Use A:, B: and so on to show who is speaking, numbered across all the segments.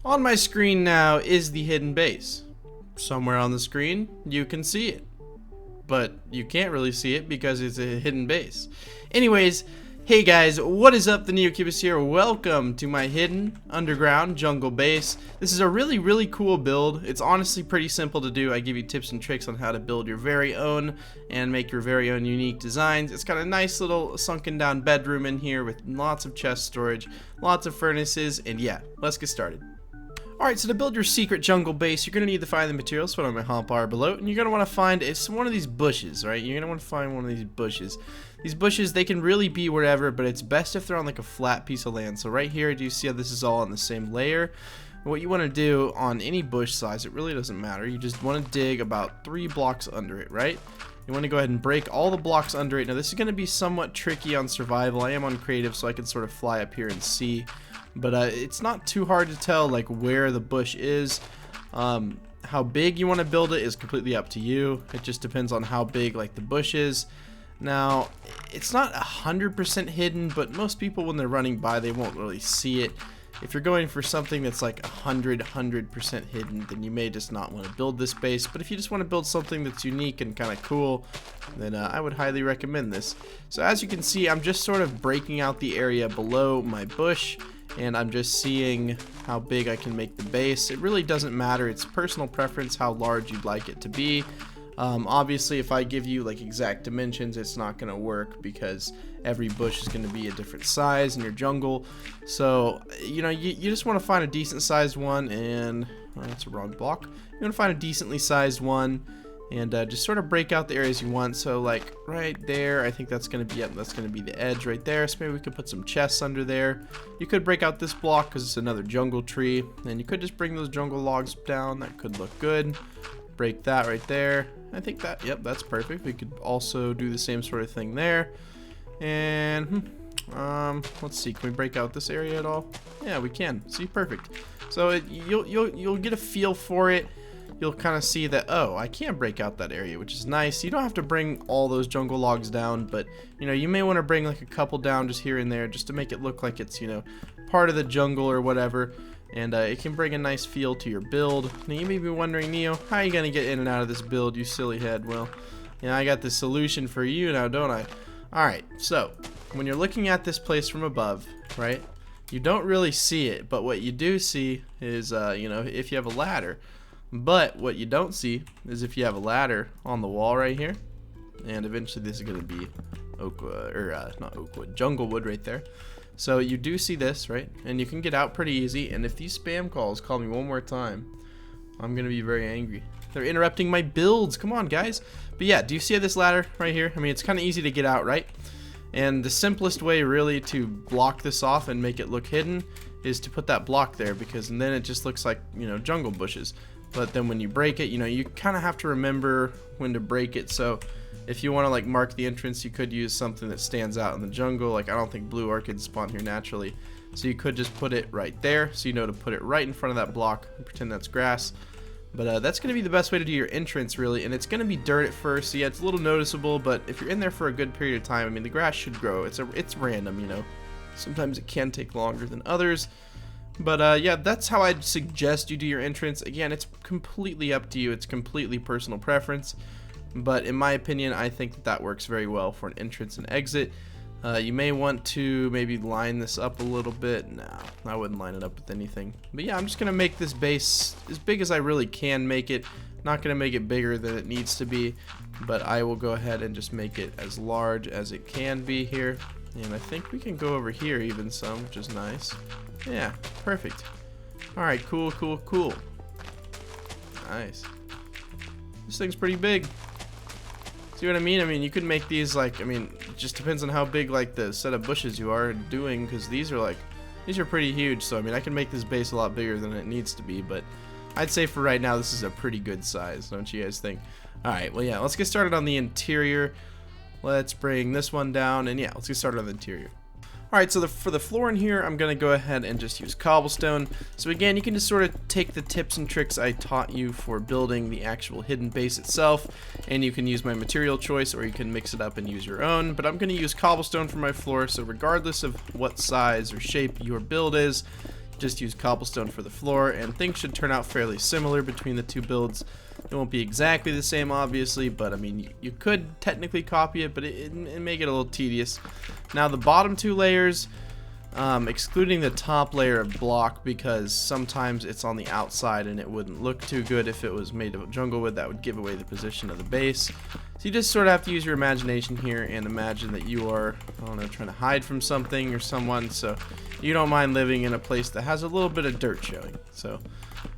A: On my screen now is the hidden base. Somewhere on the screen you can see it, but you can't really see it because it's a hidden base. Anyways, hey guys, what is up? The NeoCubist here. Welcome to my hidden underground jungle base. This is a really cool build. It's honestly pretty simple to do. I give you tips and tricks on how to build your very own and make your very own unique designs. It's got a nice little sunken down bedroom in here with lots of chest storage, lots of furnaces, and yeah, let's get started. Alright, so to build your secret jungle base, you're going to need to find the materials found on my hotbar below, and you're going to want to find one of these bushes, right? You're going to want to find one of these bushes. These bushes, they can really be wherever, but it's best if they're on like a flat piece of land. So right here, do you see how this is all on the same layer? What you want to do on any bush size, it really doesn't matter. You just want to dig about 3 blocks under it, right? You want to go ahead and break all the blocks under it. Now this is going to be somewhat tricky on survival. I am on creative, so I can sort of fly up here and see. But it's not too hard to tell like where the bush is. How big you want to build it is completely up to you. It just depends on how big like the bush is. Now it's not 100% hidden, but most people when they're running by they won't really see it. If you're going for something that's like 100% hidden, then you may just not want to build this base. But if you just want to build something that's unique and kind of cool, then I would highly recommend this. So as you can see, I'm just sort of breaking out the area below my bush, and I'm just seeing how big I can make the base. It really doesn't matter. It's personal preference how large you'd like it to be. Obviously, if I give you like exact dimensions, it's not going to work because every bush is going to be a different size in your jungle. So, you know, you just want to find a decent sized one, and that's a wrong block. You want to find a decently sized one and just sort of break out the areas you want. So like right there, I think that's going to be it. That's going to be the edge right there. So maybe we could put some chests under there. You could break out this block because it's another jungle tree, and you could just bring those jungle logs down. That could look good. Break that right there. I think that, yep, that's perfect. We could also do the same sort of thing there. And let's see, can we break out this area at all? Yeah, we can. See, perfect. So you'll get a feel for it. You'll kind of see that, oh, I can break out that area, which is nice. You don't have to bring all those jungle logs down, but you know, you may want to bring like a couple down just here and there just to make it look like it's, you know, part of the jungle or whatever. And it can bring a nice feel to your build. Now you may be wondering, Neo, how are you going to get in and out of this build, you silly head? Well, yeah, I got the solution for you now, don't I? Alright, so when you're looking at this place from above, right, you don't really see it, but what you do see is, you know, if you have a ladder. But what you don't see is if you have a ladder on the wall right here, and eventually this is going to be oak wood, or not oak wood, jungle wood right there. So you do see this, right? And you can get out pretty easy. And if these spam calls call me one more time, I'm going to be very angry. They're interrupting my builds. Come on, guys. But yeah, do you see this ladder right here? I mean, it's kind of easy to get out, right? And the simplest way really to block this off and make it look hidden is to put that block there, because then it just looks like, you know, jungle bushes. But then when you break it, you know, you kind of have to remember when to break it. So if you want to like mark the entrance, you could use something that stands out in the jungle. Like I don't think blue orchids spawn here naturally, so you could just put it right there, so you know to put it right in front of that block and pretend that's grass. But that's going to be the best way to do your entrance really, and it's going to be dirt at first, so yeah, it's a little noticeable, but if you're in there for a good period of time, I mean the grass should grow. It's random, you know. Sometimes it can take longer than others. But yeah, that's how I'd suggest you do your entrance. Again, it's completely up to you. It's completely personal preference. But in my opinion, I think that works very well for an entrance and exit. You may want to maybe line this up a little bit. No, I wouldn't line it up with anything. But yeah, I'm just going to make this base as big as I really can make it. Not going to make it bigger than it needs to be. But I will go ahead and just make it as large as it can be here. And I think we can go over here even some, which is nice. Yeah, perfect. Alright, cool. Nice. This thing's pretty big. See what I mean? I mean, you could make these like, I mean, it just depends on how big like the set of bushes you are doing, because these are pretty huge. So I mean, I can make this base a lot bigger than it needs to be, but I'd say for right now this is a pretty good size, don't you guys think? Alright, well yeah, let's get started on the interior. Let's bring this one down, and yeah, let's get started on the interior. Alright, so for the floor in here, I'm going to go ahead and just use cobblestone. So again, you can just sort of take the tips and tricks I taught you for building the actual hidden base itself, and you can use my material choice, or you can mix it up and use your own. But I'm going to use cobblestone for my floor, so regardless of what size or shape your build is, just use cobblestone for the floor, and things should turn out fairly similar between the two builds. It won't be exactly the same, obviously, but I mean, you could technically copy it, but it make it a little tedious. Now, the bottom two layers, excluding the top layer of block, because sometimes it's on the outside and it wouldn't look too good if it was made of jungle wood. That would give away the position of the base. So you just sort of have to use your imagination here and imagine that you are, I don't know, trying to hide from something or someone, so you don't mind living in a place that has a little bit of dirt showing. So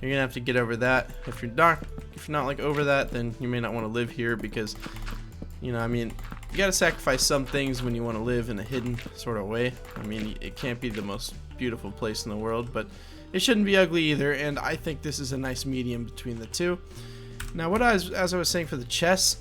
A: you're gonna have to get over that. If you're not like over that, then you may not want to live here, because, you know, I mean, you gotta sacrifice some things when you want to live in a hidden sort of way. I mean, it can't be the most beautiful place in the world, but it shouldn't be ugly either, and I think this is a nice medium between the two. Now, as I was saying for the chests,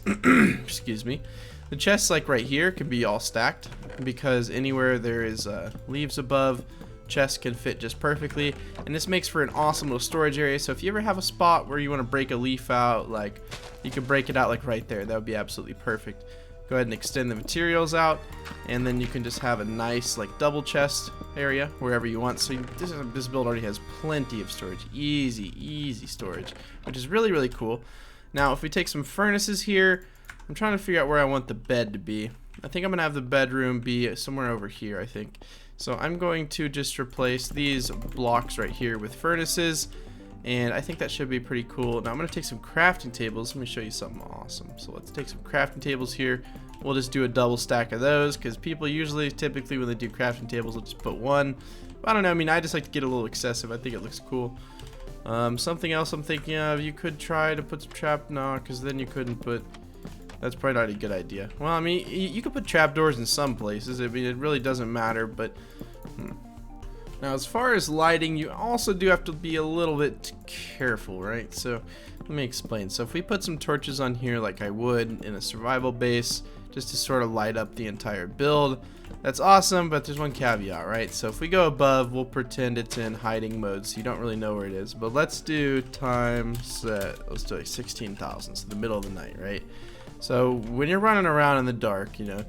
A: excuse me, the chests like right here can be all stacked, because anywhere there is leaves above, chests can fit just perfectly, and this makes for an awesome little storage area. So if you ever have a spot where you want to break a leaf out, like you can break it out like right there, that would be absolutely perfect. Go ahead and extend the materials out, and then you can just have a nice like double chest area wherever you want. So this build already has plenty of storage, easy storage, which is really, really cool. Now, if we take some furnaces here, I'm trying to figure out where I want the bed to be. I think I'm gonna have the bedroom be somewhere over here, I think. So I'm going to just replace these blocks right here with furnaces, and I think that should be pretty cool. Now I'm going to take some crafting tables. Let me show you something awesome. So let's take some crafting tables here. We'll just do a double stack of those, because people typically when they do crafting tables, will just put one. I don't know, I mean, I just like to get a little excessive. I think it looks cool. Something else I'm thinking of, you could try to put some no, because then you couldn't put... That's probably not a good idea. Well, I mean, you could put trapdoors in some places. I mean, it really doesn't matter, but... Now, as far as lighting, you also do have to be a little bit careful, right? So, let me explain. So, if we put some torches on here like I would in a survival base, just to sort of light up the entire build, that's awesome, but there's one caveat, right? So, if we go above, we'll pretend it's in hiding mode, so you don't really know where it is. But let's do let's do like 16,000, so the middle of the night, right? So when you're running around in the dark, you know,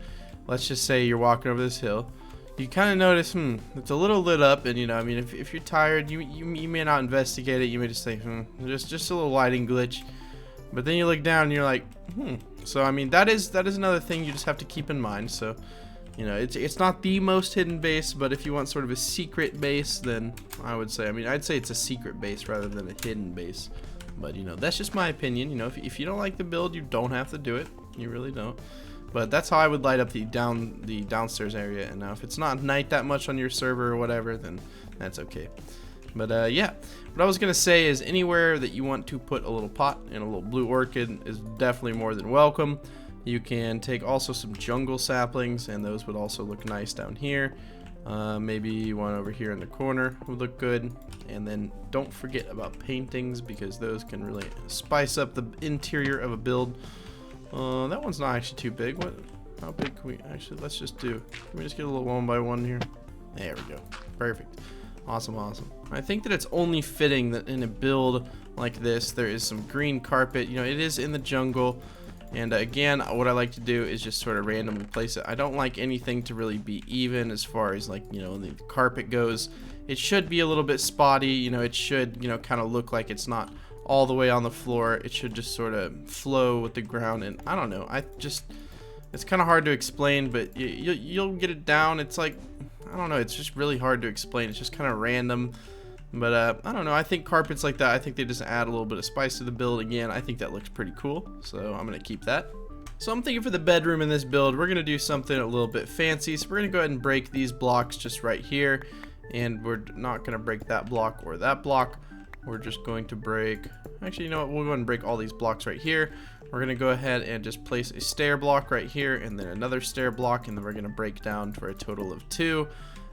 A: let's just say you're walking over this hill, you kind of notice, it's a little lit up, and you know, I mean, if you're tired, you may not investigate it. You may just think, just a little lighting glitch. But then you look down and you're like, So I mean, that is another thing you just have to keep in mind. So, you know, it's not the most hidden base, but if you want sort of a secret base, then I would say, I mean, I'd say it's a secret base rather than a hidden base. But, you know, that's just my opinion. You know, if you don't like the build, you don't have to do it. You really don't. But that's how I would light up the downstairs area. And now, if it's not night that much on your server or whatever, then that's okay. But, yeah. What I was going to say is anywhere that you want to put a little pot and a little blue orchid is definitely more than welcome. You can take also some jungle saplings, and those would also look nice down here. Maybe one over here in the corner would look good. And then don't forget about paintings, because those can really spice up the interior of a build. That one's not actually too big. How big can we actually? Let's just do. Can we just get a little one by one here? There we go. Perfect. Awesome. I think that it's only fitting that in a build like this, there is some green carpet. You know, it is in the jungle. And again, what I like to do is just sort of randomly place it. I don't like anything to really be even as far as, like, you know, the carpet goes. It should be a little bit spotty, you know, it should, you know, kind of look like it's not all the way on the floor. It should just sort of flow with the ground, and I don't know, it's kind of hard to explain, but you'll get it down. It's like, I don't know, it's just really hard to explain. It's just kind of random. But I don't know, I think carpets like that, I think they just add a little bit of spice to the build. Again, I think that looks pretty cool, so I'm going to keep that. So I'm thinking for the bedroom in this build, we're going to do something a little bit fancy. So we're going to go ahead and break these blocks just right here. And we're not going to break that block or that block. We're just going to break, actually, you know what, we'll go ahead and break all these blocks right here. We're going to go ahead and just place a stair block right here, and then another stair block, and then we're going to break down for a total of 2.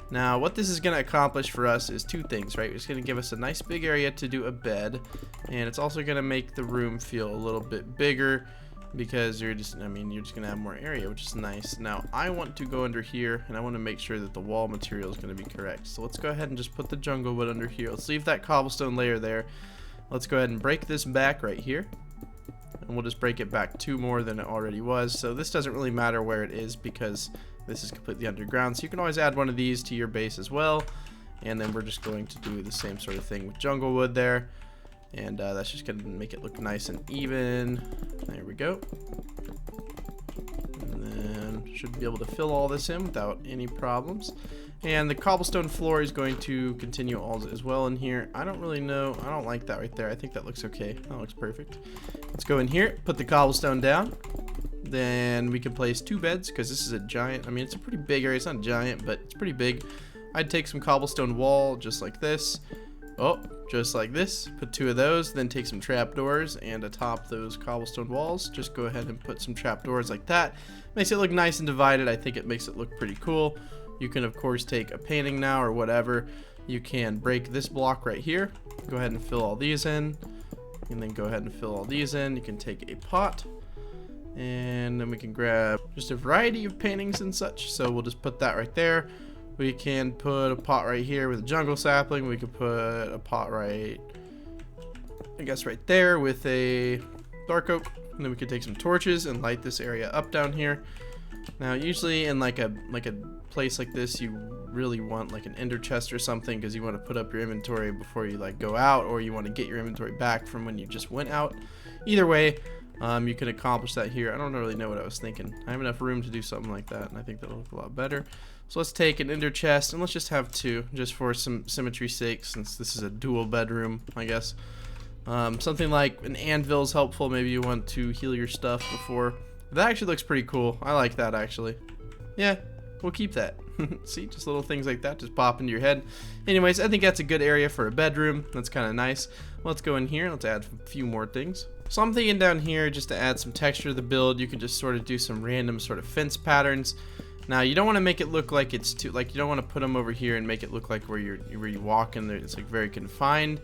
A: Now, what this is going to accomplish for us is 2 things, right? It's going to give us a nice big area to do a bed, and it's also going to make the room feel a little bit bigger, because you're just going to have more area, which is nice. Now, I want to go under here, and I want to make sure that the wall material is going to be correct. So let's go ahead and just put the jungle wood under here. Let's leave that cobblestone layer there. Let's go ahead and break this back right here, and we'll just break it back 2 more than it already was. So this doesn't really matter where it is, because this is completely underground. So you can always add one of these to your base as well. And then we're just going to do the same sort of thing with jungle wood there. And that's just going to make it look nice and even. There we go. And then should be able to fill all this in without any problems. And the cobblestone floor is going to continue all as well in here. I don't really know. I don't like that right there. I think that looks okay. That looks perfect. Let's go in here, put the cobblestone down. Then we can place 2 beds because this is a giant. I mean, it's a pretty big area. It's not giant, but it's pretty big. I'd take some cobblestone wall just like this. Oh, just like this. Put 2 of those. Then take some trapdoors and atop those cobblestone walls, just go ahead and put some trapdoors like that. Makes it look nice and divided. I think it makes it look pretty cool. You can of course take a painting now or whatever. You can break this block right here. Go ahead and fill all these in. And then go ahead and fill all these in. You can take a pot. And then we can grab just a variety of paintings and such. So we'll just put that right there. We can put a pot right here with a jungle sapling. We could put a pot right, I guess right there with a dark oak. And then we could take some torches and light this area up down here. Now usually in like a place like this, you really want like an ender chest or something because you want to put up your inventory before you like go out, or you want to get your inventory back from when you just went out. Either way, you can accomplish that here. I don't really know what I was thinking. I have enough room to do something like that, and I think that'll look a lot better. So let's take an ender chest, and let's just have 2, just for some symmetry's sake, since this is a dual bedroom, I guess. Something like an anvil is helpful. Maybe you want to heal your stuff before. That actually looks pretty cool. I like that, actually. Yeah, we'll keep that. See, just little things like that just pop into your head. Anyways, I think that's a good area for a bedroom. That's kind of nice. Let's go in here. Let's add a few more things. So I'm thinking down here, just to add some texture to the build, you can just sort of do some random sort of fence patterns. Now you don't want to make it look like it's too, like you don't want to put them over here and make it look like where you walk and it's like very confined.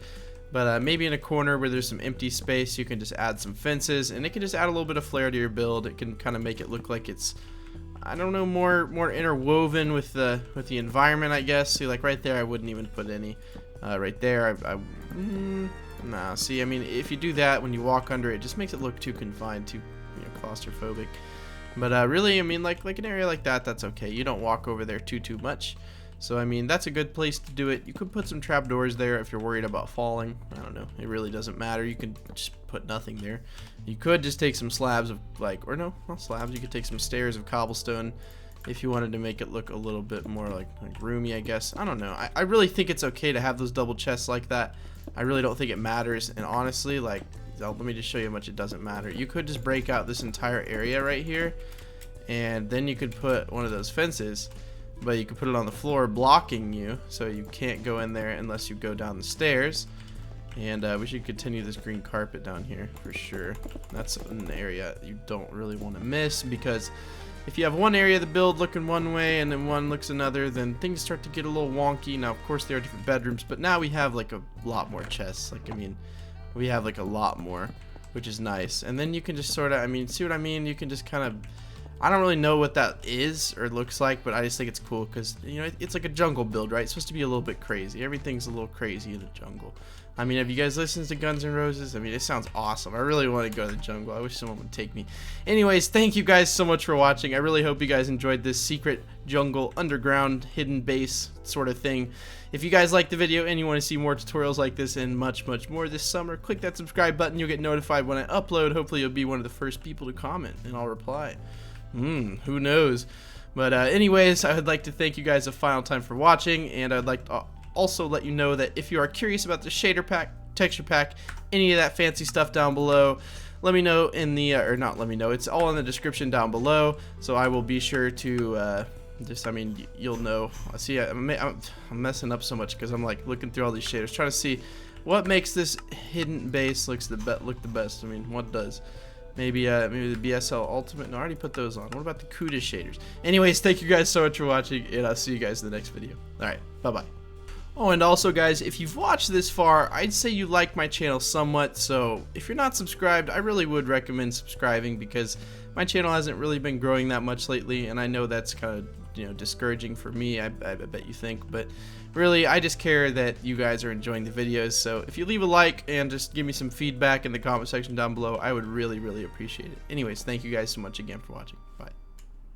A: But maybe in a corner where there's some empty space, you can just add some fences, and it can just add a little bit of flair to your build. It can kind of make it look like it's, I don't know, more interwoven with the environment, I guess. See, like right there, I wouldn't even put any. Right there, nah. See, I mean, if you do that when you walk under it, just makes it look too confined, too, you know, claustrophobic. But really, I mean, like an area like that, that's okay. You don't walk over there too much. So I mean, that's a good place to do it. You could put some trapdoors there if you're worried about falling. I don't know. It really doesn't matter. You could just put nothing there. You could just take some slabs of or no, not slabs. You could take some stairs of cobblestone if you wanted to make it look a little bit more like roomy, I guess. I don't know. I really think it's okay to have those double chests like that. I really don't think it matters. And honestly, like, let me just show you how much it doesn't matter. You could just break out this entire area right here, and then you could put one of those fences, but you could put it on the floor blocking you, so you can't go in there unless you go down the stairs. And we should continue this green carpet down here for sure. That's an area you don't really want to miss, because if you have one area of the build looking one way and then one looks another, then things start to get a little wonky. Now, of course, there are different bedrooms, but now we have like a lot more chests. Like, I mean, we have like a lot more, which is nice. And then you can just sort of, I mean, see what I mean? You can just kind of, I don't really know what that is or looks like, but I just think it's cool because, you know, it's like a jungle build, right? It's supposed to be a little bit crazy. Everything's a little crazy in the jungle. I mean, have you guys listened to Guns N' Roses? I mean, it sounds awesome. I really want to go to the jungle. I wish someone would take me. Anyways, thank you guys so much for watching. I really hope you guys enjoyed this secret jungle, underground, hidden base sort of thing. If you guys liked the video and you want to see more tutorials like this and much more this summer, click that subscribe button. You'll get notified when I upload. Hopefully, you'll be one of the first people to comment, and I'll reply. Who knows? But anyways, I would like to thank you guys a final time for watching, and I'd like to also let you know that if you are curious about the shader pack, texture pack, any of that fancy stuff down below, let me know in the, or not let me know, it's all in the description down below, so I will be sure to, just, I mean, you'll know. See, I'm messing up so much because I'm like looking through all these shaders, trying to see what makes this hidden base look the best. I mean, what does? Maybe maybe the BSL Ultimate. No, I already put those on. What about the CUDA shaders? Anyways, thank you guys so much for watching, and I'll see you guys in the next video. Alright, bye-bye. Oh, and also, guys, if you've watched this far, I'd say you like my channel somewhat, so if you're not subscribed, I really would recommend subscribing, because my channel hasn't really been growing that much lately, and I know that's kind of, you know, discouraging for me, I bet you think, but really, I just care that you guys are enjoying the videos. So if you leave a like and just give me some feedback in the comment section down below, I would really appreciate it. Anyways, thank you guys so much again for watching.